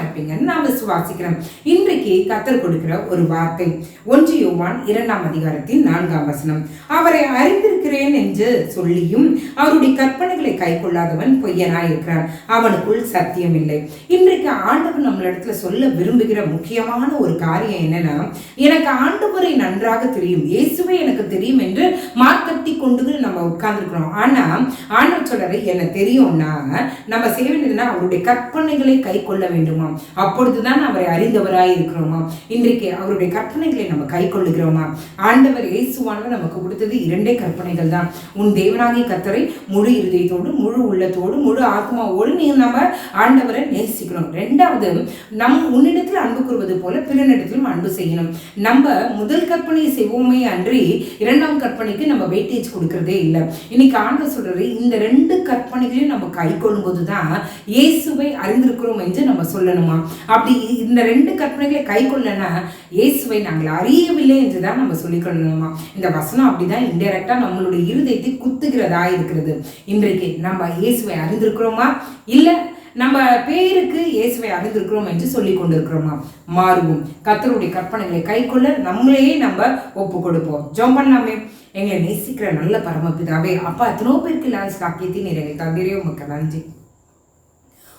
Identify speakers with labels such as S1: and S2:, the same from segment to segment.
S1: இருப்பீங்கன்னு நான் விசுவாசிக்கிறேன். இன்றைக்கு கர்த்தர் கொடுக்கிற ஒரு வார்த்தை 1 யோவான் 2:4 அவரை அறிந்திருக்கிறேன் என்று சொல்லியும் அவருடைய கற்பனைகளை கை கொள்ளாதவன் பொய்யனாய் இருக்கிறான், அவனுக்குள் சத்தியம் இல்லை. இன்றைக்கு ஆண்டவர் நம்மளிடத்துல சொல்ல விரும்புகிற முக்கியமான ஒரு காரியம் என்னன்னா, எனக்கு ஆண்டவரை நன்றாக தெரியும், இயேசுவே எனக்கு தெரியும் என்று மாத்தட்டி கொண்டு நம்ம உட்கார்ந்துருக்கிறோம். ஆனா ஆண்டவர் சொல்றாரு, என்ன தெரியும்னா நம்ம செய்ய வேண்டியதுன்னா அவருடைய கற்பனைகளை கை கொள்ள வேண்டுமா, அப்பொழுதுதான் அவரை அறிந்தவராய் இருக்கிறோமா. இன்றைக்கு அவருடைய கற்பனைகளை நம்ம கை கொள்ளுகிறோமா? ஆண்டவர் இயேசுவானவர் நமக்கு கொடுத்தது 2 கற்பனைகள் தான். உன் தேவனாகிய கர்த்தரை முழு இருதயத்தோடு, முழு உள்ளத்தோடு, முழு ஆத்மாவோடு நீ நம்ம ஆண்டவரை நேசிக்கணும். 2வது, உன்னிடத்தில் அன்பு கூறுவது போல பிறனிடத்திலும் அன்பு செய்யணும். நம்ம முதல் கற்பனையை செய்வோமே அன்றி 2ஆம் கற்பனைக்கு நம்ம வெயிட்டேஜ் கொடுக்கறதே இல்லை. இன்னைக்கு ஆண்டவர் சொல்றது, இந்த 2 கற்பனைகளையும் நம்ம கை கொள்ளும் போதுதான் இயேசுவை அறிந்திருக்கிறோம் என்று நம்ம சொல்லணுமா. அப்படி இந்த 2 கற்பனைகளை கை கொள்ளனா இயேசுவை நாங்கள் அறியவில்லை என்றுதான் நம்ம சொல்லிக்கொள்ளணுமா. இந்த வசனம் அப்படிதான் இன்டைரக்டா நம்மளுடைய இருதயத்தை குத்துகிறதா இருக்கிறது. இன்றைக்கு நம்ம இயேசுவை அறிந்திருக்கிறோமா, இல்ல நம்ம பேருக்கு இயேசுவை அறிந்திருக்கிறோம் என்று சொல்லி கொண்டிருக்கிறோமா? மாறுவோம். கர்த்தருடைய கற்பனைகளை கை கொள்ள நம்மளையே நம்ம ஒப்பு கொடுப்போம். ஜெபம் பண்ணலாமே. எங்களை நேசிக்கிற நல்ல பரமபிதாவே, அப்பா, எத்தனோ பேருக்கு இல்லாத சாக்கியத்தை நீர் எங்களை தந்திரே, உமக்கு நன்றி.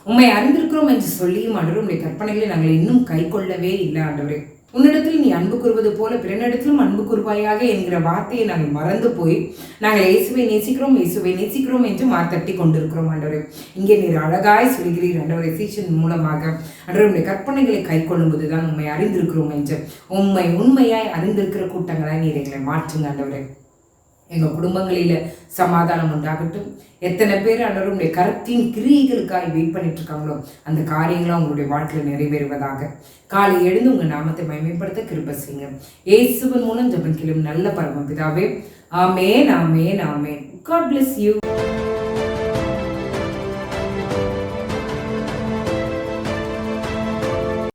S1: உண்மை அறிந்திருக்கிறோம் என்று சொல்லியும் ஆண்டவரே, உங்களுடைய கற்பனைகளை நாங்கள் இன்னும் கை கொள்ளவே இல்லை ஆண்டவரே. உன்னிடத்தில் நீ அன்பு கூறுவது போல பிறனிடத்திலும் அன்பு கூறுவாயாக என்கிற வார்த்தையை நாங்கள் மறந்து போய் நாங்கள் இயேசுவை நேசிக்கிறோம், இயேசுவை நேசிக்கிறோம் என்று மாத்தட்டி கொண்டிருக்கிறோம் ஆண்டவரே. இங்கே நீர் அழகாய் சொல்கிறீர் ஆண்டவரே, சீஷன் மூலமாக ஆண்டவரே, உங்களுடைய கற்பனைகளை கை கொள்ளும் போதுதான் உண்மை அறிந்திருக்கிறோம் என்று உண்மையாய் அறிந்திருக்கிற கூட்டங்களாய் நீர் எங்களை மாற்றுங்க ஆண்டவரே. எங்கள் குடும்பங்களில் சமாதானம் உண்டாகட்டும். எத்தனை பேர் ஆண்டவருடைய கருத்தின் கிரியைகளுக்காக வெயிட் பண்ணிட்டு இருக்காங்களோ அந்த காரியங்களும் அவங்களுடைய வாழ்க்கையில் நிறைவேறுவதாக. காலை எழுந்து உங்கள் நாமத்தை மகிமைப்படுத்த கிருபை செய்யுங்க. இயேசுவின் மூலம் ஜெபம் கேளும் நல்ல பரமபிதாவே. ஆமென், ஆமென், ஆமென். God bless you.